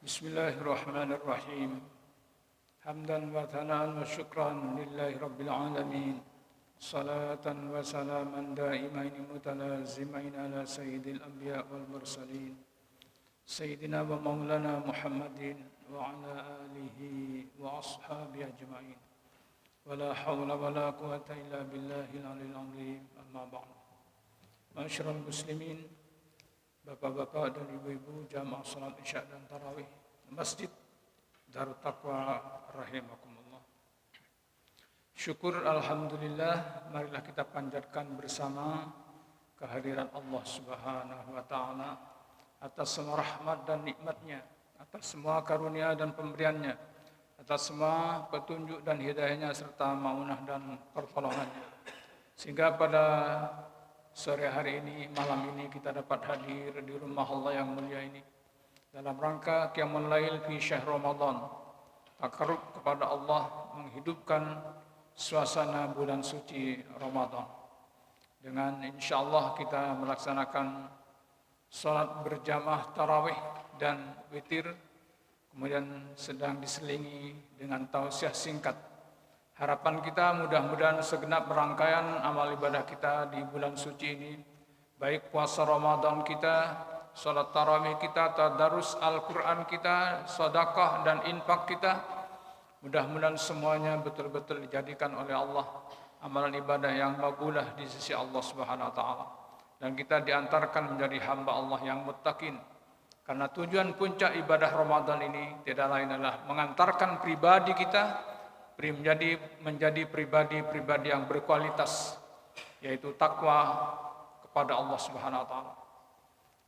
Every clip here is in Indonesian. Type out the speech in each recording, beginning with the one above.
Bismillahirrahmanirrahim. Hamdan wa thana'an wa syukran lillahi rabbil alamin. Salatan wa salaman da'imaini mutalazimain ala sayyidil anbiya wal mursalin. Sayyidina wa maulana Muhammadin wa ala alihi wa ashabihi ajma'in. Wa la hawla wa la quwata illa billahil aliyil azim. Amma ba'd. Ma'asyiral muslimin, bapak-bapak dan ibu-ibu jamaah salat isya dan tarawih Masjid Darut Taqwa rahimakumullah. Syukur alhamdulillah, marilah kita panjatkan bersama kehadiran Allah Subhanahu wa taala atas semua rahmat dan nikmatnya, atas semua karunia dan pemberiannya, atas semua petunjuk dan hidayahnya serta maunah dan pertolongannya. Sehingga pada sore hari ini, malam ini kita dapat hadir di rumah Allah yang mulia ini dalam rangka Qiyamul Lail fi syahr Ramadan, takarrub kepada Allah, menghidupkan suasana bulan suci Ramadan. Dengan insyaallah kita melaksanakan salat berjamaah tarawih dan witir, kemudian sedang diselingi dengan tausiah singkat. Harapan kita mudah-mudahan segenap rangkaian amal ibadah kita di bulan suci ini, baik puasa Ramadan kita, salat tarawih kita, tadarus Al-Quran kita, sedekah dan infak kita, mudah-mudahan semuanya betul-betul dijadikan oleh Allah amalan ibadah yang makbulah di sisi Allah Subhanahu wa taala, dan kita diantarkan menjadi hamba Allah yang muttaqin. Karena tujuan puncak ibadah Ramadan ini tidak lain adalah mengantarkan pribadi kita menjadi pribadi-pribadi yang berkualitas, yaitu takwa kepada Allah Subhanahu wa taala.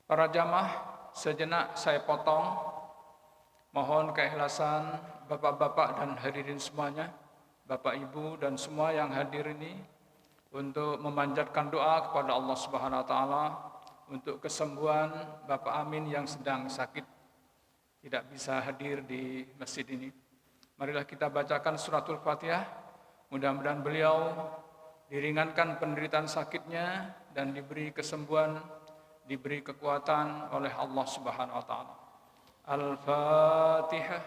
Para jamaah, sejenak saya potong, mohon keikhlasan bapak-bapak dan hadirin semuanya, bapak ibu dan semua yang hadir ini, untuk memanjatkan doa kepada Allah Subhanahu wa taala untuk kesembuhan Bapak Amin yang sedang sakit, tidak bisa hadir di masjid ini. Marilah kita bacakan suratul Fatihah, mudah-mudahan beliau diringankan penderitaan sakitnya dan diberi kesembuhan, diberi kekuatan oleh Allah Subhanahu wa taala. Al-Fatihah.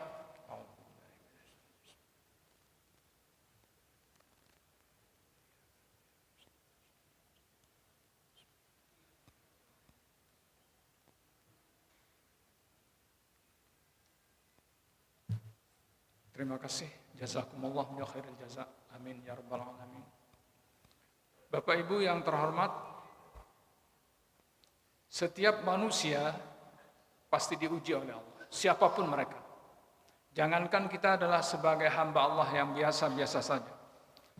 Terima kasih. Jazakumullah min khairil jaza. Amin ya rabbal alamin. Bapak Ibu yang terhormat, setiap manusia pasti diuji oleh Allah, siapapun mereka. Jangankan kita adalah sebagai hamba Allah yang biasa-biasa saja,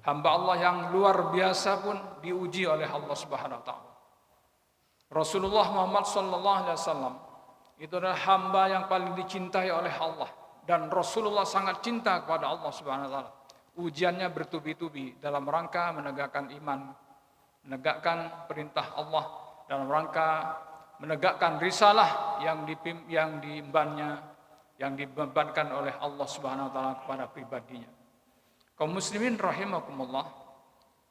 hamba Allah yang luar biasa pun diuji oleh Allah Subhanahu wa taala. Rasulullah Muhammad sallallahu alaihi wasallam itu adalah hamba yang paling dicintai oleh Allah, dan Rasulullah sangat cinta kepada Allah Subhanahu wa taala. Ujiannya bertubi-tubi dalam rangka menegakkan iman, menegakkan perintah Allah, dalam rangka menegakkan risalah yang dibebankan oleh Allah Subhanahu wa taala kepada pribadinya. Kaum muslimin rahimakumullah,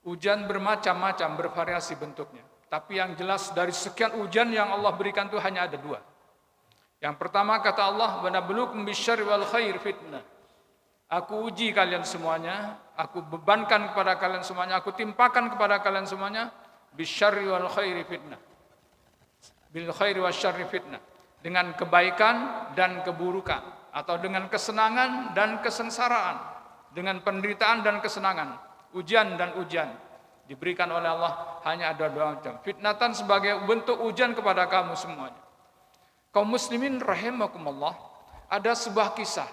ujian bermacam-macam, bervariasi bentuknya. Tapi yang jelas dari sekian ujian yang Allah berikan itu hanya ada dua. Yang pertama kata Allah, "Wa nabluukum bisyarri wal khair fitnah." Aku uji kalian semuanya, aku bebankan kepada kalian semuanya, aku timpakan kepada kalian semuanya bisyarri wal khairi fitnah. Bil khairi wasyarri fitnah. Dengan kebaikan dan keburukan, atau dengan kesenangan dan kesengsaraan, dengan penderitaan dan kesenangan, ujian dan ujian diberikan oleh Allah hanya ada dua macam. Fitnatan sebagai bentuk ujian kepada kamu semuanya. Kaum muslimin rahimakumullah, ada sebuah kisah.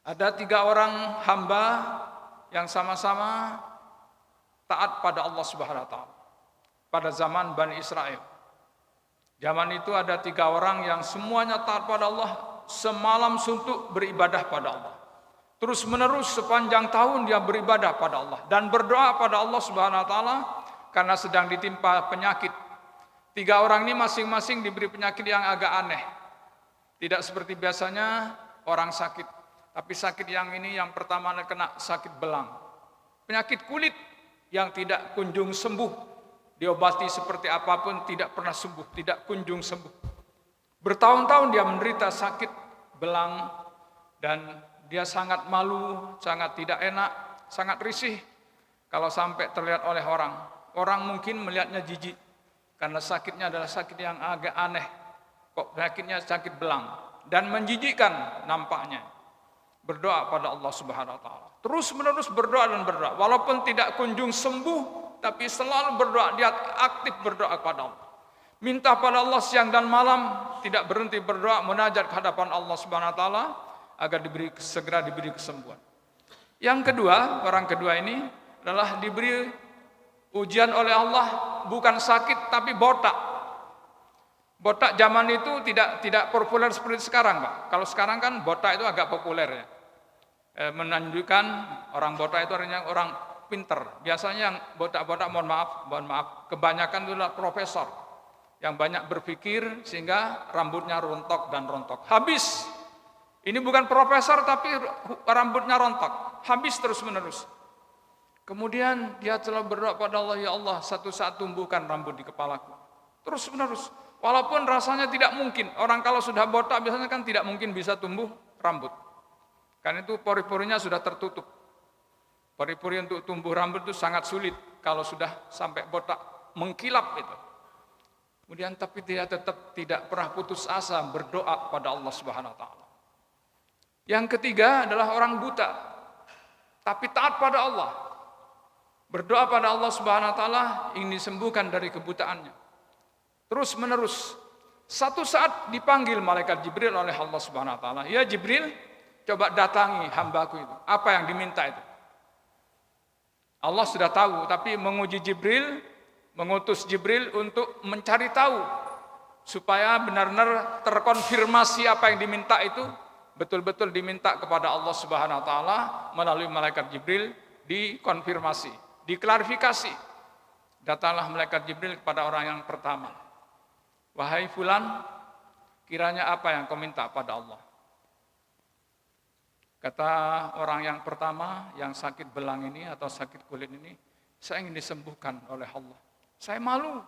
Ada 3 orang hamba yang sama-sama taat pada Allah Subhanahu wa taala pada zaman Bani Israel. Zaman itu ada 3 orang yang semuanya taat pada Allah, semalam suntuk beribadah pada Allah. Terus menerus sepanjang tahun dia beribadah pada Allah dan berdoa pada Allah Subhanahu wa taala karena sedang ditimpa penyakit. 3 orang ini masing-masing diberi penyakit yang agak aneh. Tidak seperti biasanya orang sakit, tapi sakit yang ini yang pertama kena sakit belang. Penyakit kulit yang tidak kunjung sembuh. Diobati seperti apapun tidak pernah sembuh, tidak kunjung sembuh. Bertahun-tahun dia menderita sakit belang dan dia sangat malu, sangat tidak enak, sangat risih kalau sampai terlihat oleh orang. Orang mungkin melihatnya jijik karena sakitnya adalah sakit yang agak aneh. Kok sakitnya sakit belang dan menjijikkan nampaknya. Berdoa pada Allah Subhanahu wa taala. Terus-menerus berdoa dan berdoa. Walaupun tidak kunjung sembuh, tapi selalu berdoa, dia aktif berdoa kepada Allah. Minta pada Allah siang dan malam, tidak berhenti berdoa, munajat ke hadapan Allah Subhanahu wa taala agar segera diberi kesembuhan. Yang kedua, orang kedua ini adalah diberi ujian oleh Allah, bukan sakit tapi botak. Botak zaman itu tidak populer seperti sekarang, Pak. Kalau sekarang kan botak itu agak populer ya. Menunjukkan orang botak itu artinya orang pinter. Biasanya yang botak-botak, mohon maaf, kebanyakan itu adalah profesor yang banyak berpikir sehingga rambutnya rontok dan rontok. Habis. Ini bukan profesor tapi rambutnya rontok. Habis terus-menerus. Kemudian dia telah berdoa pada Allah, ya Allah, satu saat tumbuhkan rambut di kepalaku. Terus-menerus. Walaupun rasanya tidak mungkin. Orang kalau sudah botak biasanya kan tidak mungkin bisa tumbuh rambut. Karena itu pori-porinya sudah tertutup. Pori-pori untuk tumbuh rambut itu sangat sulit kalau sudah sampai botak mengkilap itu. Kemudian tapi dia tetap tidak pernah putus asa berdoa pada Allah Subhanahu wa taala. Yang ketiga adalah orang buta tapi taat pada Allah. Berdoa pada Allah Subhanahu wa taala ingin disembuhkan dari kebutaannya. Terus menerus. Satu saat dipanggil malaikat Jibril oleh Allah Subhanahu wa taala. Ya Jibril, coba datangi hambaku itu. Apa yang diminta itu? Allah sudah tahu, tapi mengutus Jibril untuk mencari tahu supaya benar-benar terkonfirmasi apa yang diminta itu betul-betul diminta kepada Allah Subhanahu wa taala melalui malaikat Jibril, dikonfirmasi, diklarifikasi. Datanglah malaikat Jibril kepada orang yang pertama. Wahai fulan, kiranya apa yang kau minta pada Allah? Kata orang yang pertama yang sakit belang ini atau sakit kulit ini, saya ingin disembuhkan oleh Allah. Saya malu.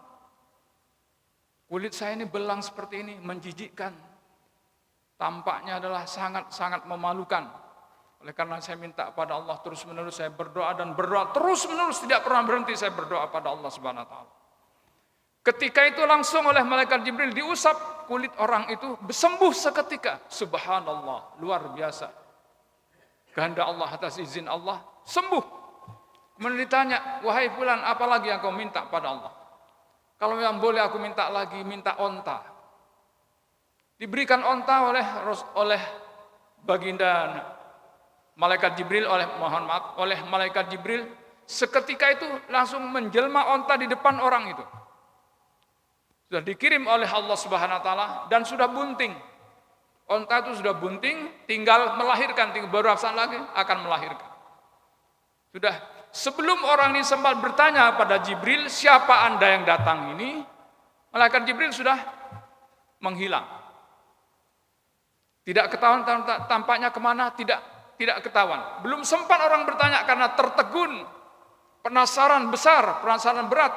Kulit saya ini belang seperti ini, menjijikkan. Tampaknya adalah sangat-sangat memalukan. Oleh karena saya minta pada Allah terus-menerus, saya berdoa dan berdoa terus-menerus, tidak pernah berhenti saya berdoa pada Allah Subhanahu wa taala. Ketika itu langsung oleh malaikat Jibril diusap kulit orang itu, sembuh seketika. Subhanallah, luar biasa. Kehendak Allah atas izin Allah, sembuh. Kemudian ditanya, wahai fulan, apa lagi yang kau minta pada Allah? Kalau yang boleh aku minta lagi, minta onta. Diberikan onta oleh baginda malaikat Jibril, oleh malaikat Jibril. Seketika itu langsung menjelma onta di depan orang itu. Sudah dikirim oleh Allah Subhanahu wa taala dan sudah bunting. Onta itu sudah bunting, tinggal melahirkan, baru lagi akan melahirkan. Sudah, sebelum orang ini sempat bertanya pada Jibril, siapa Anda yang datang ini? Malaikat Jibril sudah menghilang. Tidak ketahuan tampaknya kemana, tidak ketahuan. Belum sempat orang bertanya karena tertegun, penasaran besar, penasaran berat.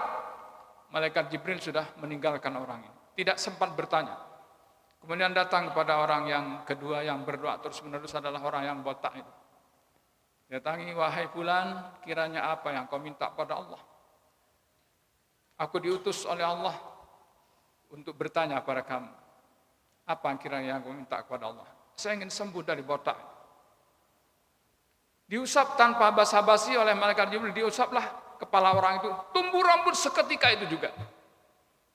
Malaikat Jibril sudah meninggalkan orang ini. Tidak sempat bertanya. Kemudian datang kepada orang yang kedua yang berdoa terus-menerus adalah orang yang botak itu. Datangi, wahai fulan, kiranya apa yang kau minta pada Allah? Aku diutus oleh Allah untuk bertanya pada kamu. Apa yang kiranya yang kau minta kepada Allah? Saya ingin sembuh dari botak. Diusap tanpa basa-basi oleh malaikat Jibril, diusaplah kepala orang itu. Tumbuh rambut seketika itu juga.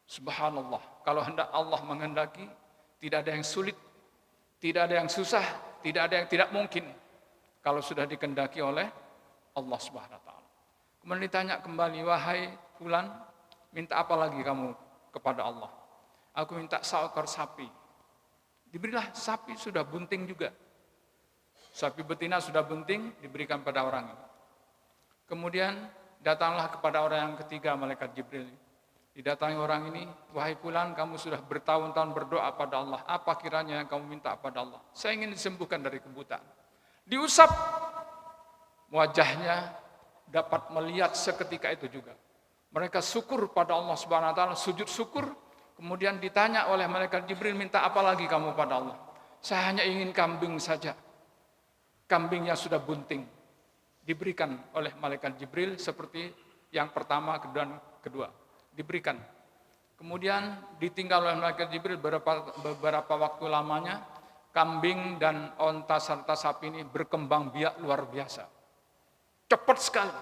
Subhanallah, kalau hendak Allah menghendaki, tidak ada yang sulit, tidak ada yang susah, tidak ada yang tidak mungkin kalau sudah dikehendaki oleh Allah Subhanahu wa taala. Kemudian ditanya kembali, wahai fulan, minta apa lagi kamu kepada Allah? Aku minta seekor sapi. Diberilah sapi, sudah bunting juga. Sapi betina sudah bunting, diberikan pada orang ini. Kemudian datanglah kepada orang yang ketiga malaikat Jibril. Didatangi orang ini, wahai fulan, kamu sudah bertahun-tahun berdoa pada Allah. Apa kiranya yang kamu minta pada Allah? Saya ingin disembuhkan dari kebutaan. Diusap, wajahnya dapat melihat seketika itu juga. Mereka syukur pada Allah Subhanahu wa taala, sujud syukur, Kemudian ditanya oleh malaikat Jibril, minta apa lagi kamu pada Allah? Saya hanya ingin kambing saja. Kambing yang sudah bunting. Diberikan oleh malaikat Jibril seperti yang pertama dan kedua. Diberikan. Kemudian ditinggal oleh malaikat Jibril beberapa waktu lamanya, kambing dan onta serta sapi ini berkembang biak luar biasa. Cepat sekali.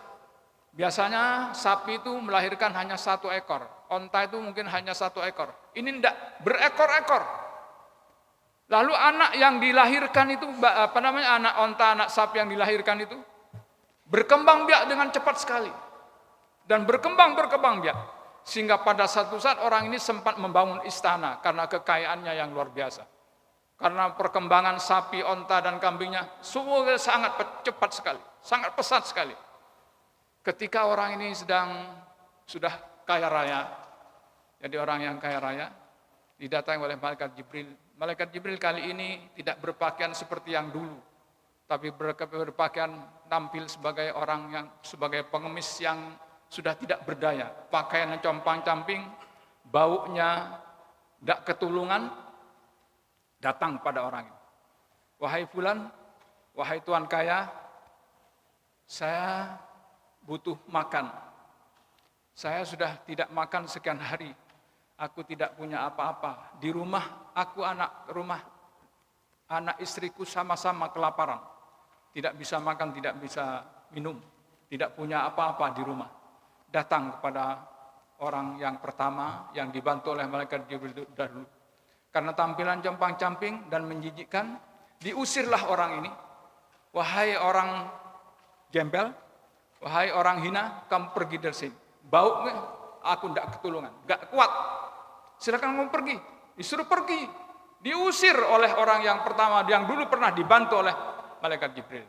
Biasanya sapi itu melahirkan hanya 1 ekor, onta itu mungkin hanya 1 ekor. Ini tidak, berekor-ekor. Lalu anak yang dilahirkan itu, anak onta, anak sapi yang dilahirkan itu berkembang biak dengan cepat sekali dan berkembang biak, sehingga pada satu saat orang ini sempat membangun istana karena kekayaannya yang luar biasa. Karena perkembangan sapi, onta dan kambingnya semua sangat cepat sekali, sangat pesat sekali. Ketika orang ini sudah kaya raya, jadi orang yang kaya raya, didatangi oleh malaikat Jibril. Malaikat Jibril kali ini tidak berpakaian seperti yang dulu, tapi berpakaian tampil sebagai pengemis yang sudah tidak berdaya. Pakaiannya compang-camping, baunya tidak ketulungan, datang pada orang ini. Wahai fulan, wahai tuan kaya, saya butuh makan. Saya sudah tidak makan sekian hari. Aku tidak punya apa-apa. Di rumah, anak istriku sama-sama kelaparan. Tidak bisa makan, tidak bisa minum. Tidak punya apa-apa di rumah. Datang kepada orang yang pertama yang dibantu oleh malaikat Jibril dahulu. Karena tampilan compang-camping dan menjijikkan, diusirlah orang ini. Wahai orang gembel, wahai orang hina, kamu pergi dari sini. Bau aku tidak ketulungan, tidak kuat. Silakan kamu pergi. Disuruh pergi. Diusir oleh orang yang pertama, yang dulu pernah dibantu oleh malaikat Jibril.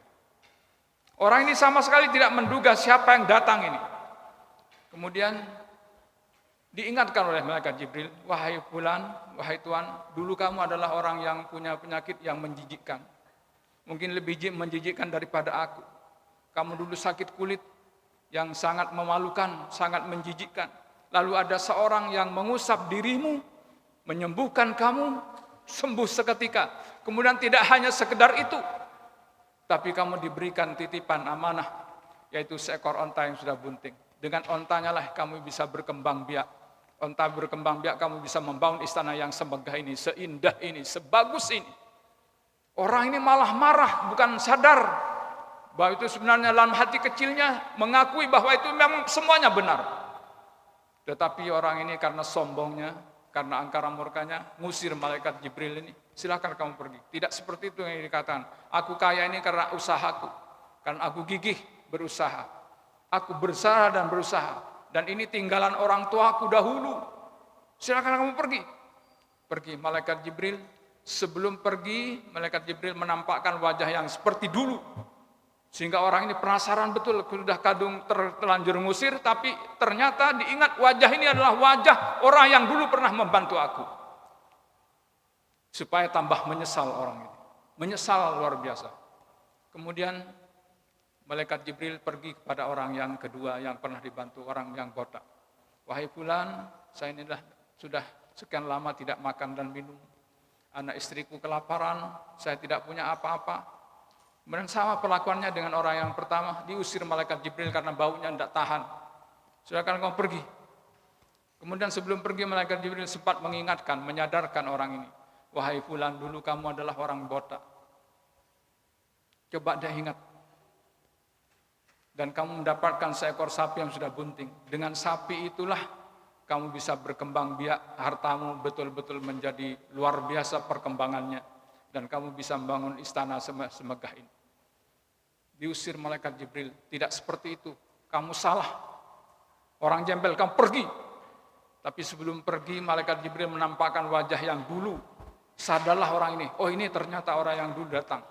Orang ini sama sekali tidak menduga siapa yang datang ini. Kemudian diingatkan oleh malaikat Jibril, wahai fulan, wahai tuan, dulu kamu adalah orang yang punya penyakit yang menjijikkan. Mungkin lebih menjijikkan daripada aku. Kamu dulu sakit kulit yang sangat memalukan, sangat menjijikkan. Lalu ada seorang yang mengusap dirimu, menyembuhkan kamu, sembuh seketika. Kemudian tidak hanya sekedar itu, tapi kamu diberikan titipan amanah, yaitu seekor onta yang sudah bunting. Dengan ontanya lah kamu bisa berkembang biak. Onta berkembang biak, kamu bisa membangun istana yang semegah ini, seindah ini, sebagus ini. Orang ini malah marah, bukan sadar bahwa itu sebenarnya dalam hati kecilnya mengakui bahwa itu memang semuanya benar. Tetapi orang ini karena sombongnya, karena angkara murkanya, ngusir malaikat Jibril ini. Silakan kamu pergi. Tidak seperti itu yang dikatakan. Aku kaya ini karena usahaku. Karena aku gigih berusaha. Aku berusaha dan berusaha. Dan ini tinggalan orang tuaku dahulu. Silakan kamu pergi. Pergi malaikat Jibril. Sebelum pergi, malaikat Jibril menampakkan wajah yang seperti dulu. Sehingga orang ini penasaran betul, sudah kadung terlanjur ngusir, tapi ternyata diingat wajah ini adalah wajah orang yang dulu pernah membantu aku. Supaya tambah menyesal orang ini. Menyesal luar biasa. Kemudian malaikat Jibril pergi kepada orang yang kedua yang pernah dibantu, orang yang botak. Wahai fulan, saya ini sudah sekian lama tidak makan dan minum. Anak istriku kelaparan, saya tidak punya apa-apa. Kemudian sama perlakuannya dengan orang yang pertama, diusir malaikat Jibril karena baunya tidak tahan. Silakan kamu pergi. Kemudian sebelum pergi malaikat Jibril sempat mengingatkan, menyadarkan orang ini. Wahai fulan, dulu kamu adalah orang botak. Coba dia ingat. Dan kamu mendapatkan seekor sapi yang sudah bunting. Dengan sapi itulah kamu bisa berkembang biak, hartamu betul-betul menjadi luar biasa perkembangannya. Dan kamu bisa membangun istana semegah ini. Diusir malaikat Jibril. Tidak seperti itu. Kamu salah. Orang jembel, kamu pergi. Tapi sebelum pergi, malaikat Jibril menampakkan wajah yang dulu. Sadarlah orang ini. Oh, ini ternyata orang yang dulu datang.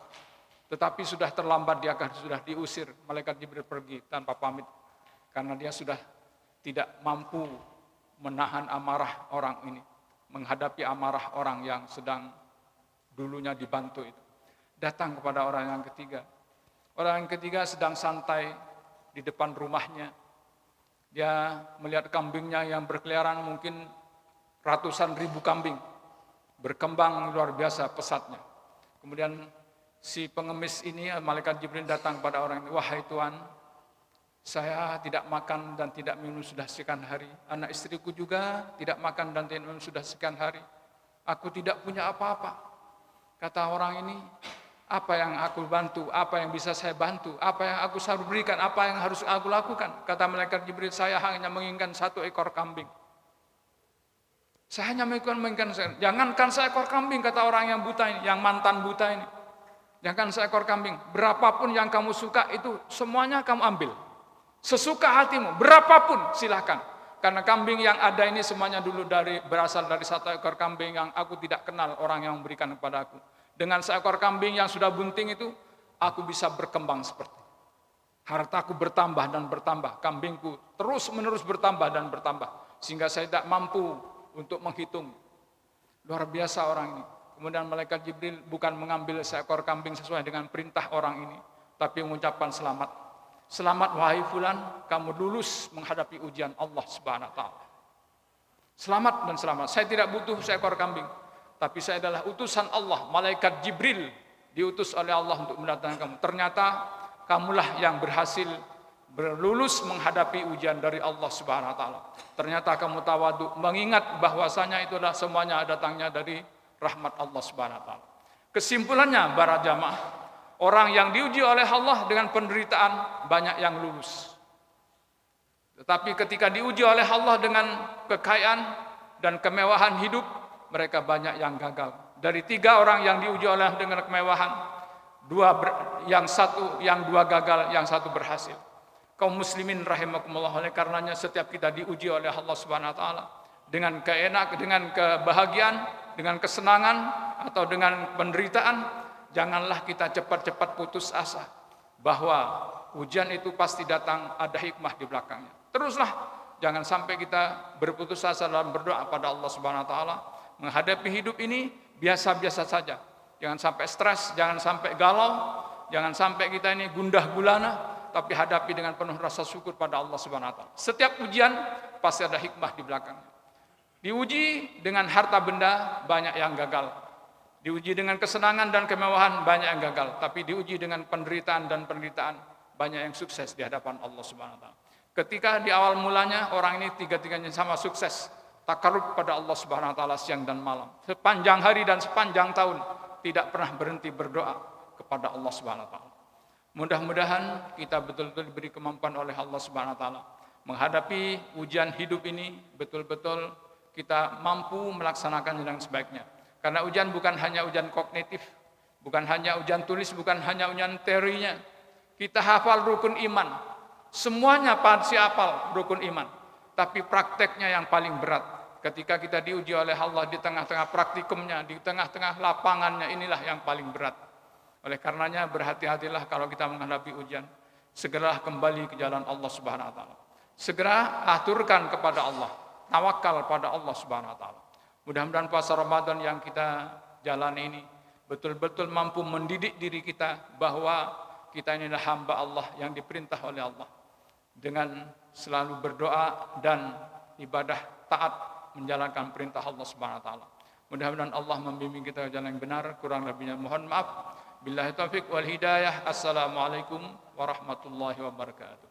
Tetapi sudah terlambat, dia sudah diusir. Malaikat Jibril pergi tanpa pamit. Karena dia sudah tidak mampu menahan amarah orang ini. Menghadapi amarah orang yang sedang dulunya dibantu itu. Datang kepada orang yang ketiga. Orang yang ketiga sedang santai di depan rumahnya. Dia melihat kambingnya yang berkeliaran, mungkin ratusan ribu kambing. Berkembang luar biasa pesatnya. Kemudian si pengemis ini, malaikat Jibril datang pada orang ini, wahai Tuhan, saya tidak makan dan tidak minum sudah sekian hari. Anak istriku juga tidak makan dan tidak minum sudah sekian hari. Aku tidak punya apa-apa. Kata orang ini, apa yang aku bantu, apa yang bisa saya bantu, apa yang aku harus berikan, apa yang harus aku lakukan. Kata malaikat Jibril, saya hanya menginginkan 1 ekor kambing. Saya hanya menginginkan, jangankan seekor kambing, kata orang yang buta ini, yang mantan buta ini. Jangan seekor kambing, berapapun yang kamu suka itu semuanya kamu ambil. Sesuka hatimu, berapapun silahkan. Karena kambing yang ada ini semuanya dulu berasal dari 1 ekor kambing yang aku tidak kenal orang yang memberikan kepada aku. Dengan seekor kambing yang sudah bunting itu, aku bisa berkembang seperti. Hartaku bertambah dan bertambah, kambingku terus menerus bertambah dan bertambah. Sehingga saya tidak mampu untuk menghitung. Luar biasa orang ini. Kemudian malaikat Jibril bukan mengambil seekor kambing sesuai dengan perintah orang ini, tapi mengucapkan selamat. Selamat wahai fulan, kamu lulus menghadapi ujian Allah Subhanahu wa taala. Selamat dan selamat. Saya tidak butuh seekor kambing, tapi saya adalah utusan Allah, malaikat Jibril diutus oleh Allah untuk mendatangkan kamu. Ternyata kamulah yang berhasil berlulus menghadapi ujian dari Allah Subhanahu wa taala. Ternyata kamu tawadhu, mengingat bahwasanya itulah semuanya datangnya dari rahmat Allah Subhanahu wa taala. Kesimpulannya para jamaah, orang yang diuji oleh Allah dengan penderitaan banyak yang lulus. Tetapi ketika diuji oleh Allah dengan kekayaan dan kemewahan hidup, mereka banyak yang gagal. Dari 3 orang yang diuji oleh dengan kemewahan, yang dua gagal, yang 1 berhasil. Kaum muslimin rahimakumullah, oleh karenanya setiap kita diuji oleh Allah Subhanahu wa taala dengan dengan kebahagiaan, dengan kesenangan atau dengan penderitaan, janganlah kita cepat-cepat putus asa bahwa ujian itu pasti datang, ada hikmah di belakangnya. Teruslah, jangan sampai kita berputus asa dalam berdoa pada Allah Subhanahu wa taala. Menghadapi hidup ini biasa-biasa saja. Jangan sampai stres, jangan sampai galau, jangan sampai kita ini gundah gulana, tapi hadapi dengan penuh rasa syukur pada Allah Subhanahu wa taala. Setiap ujian pasti ada hikmah di belakangnya. Diuji dengan harta benda, banyak yang gagal. Diuji dengan kesenangan dan kemewahan, banyak yang gagal. Tapi diuji dengan penderitaan dan penderitaan, banyak yang sukses di hadapan Allah Subhanahu wa taala. Ketika di awal mulanya orang ini 3-tiganya sama sukses, takarrub pada Allah Subhanahu wa taala siang dan malam. Sepanjang hari dan sepanjang tahun tidak pernah berhenti berdoa kepada Allah Subhanahu wa taala. Mudah-mudahan kita betul-betul diberi kemampuan oleh Allah Subhanahu wa taala menghadapi ujian hidup ini, betul-betul kita mampu melaksanakannya dengan sebaiknya. Karena ujian bukan hanya ujian kognitif, bukan hanya ujian tulis, bukan hanya ujian teorinya. Kita hafal rukun iman, semuanya pasti hafal rukun iman, tapi prakteknya yang paling berat. Ketika kita diuji oleh Allah di tengah-tengah praktikumnya, di tengah-tengah lapangannya, inilah yang paling berat. Oleh karenanya berhati-hatilah kalau kita menghadapi ujian. Segeralah kembali ke jalan Allah Subhanahu wa taala. Segera aturkan kepada Allah, tawakal pada Allah Subhanahu wa taala. Mudah-mudahan puasa Ramadan yang kita jalani ini betul-betul mampu mendidik diri kita bahwa kita ini adalah hamba Allah yang diperintah oleh Allah dengan selalu berdoa dan ibadah taat menjalankan perintah Allah Subhanahu wa taala. Mudah-mudahan Allah membimbing kita ke jalan yang benar, kurang lebihnya mohon maaf. Billahi taufiq wal hidayah. Assalamualaikum warahmatullahi wabarakatuh.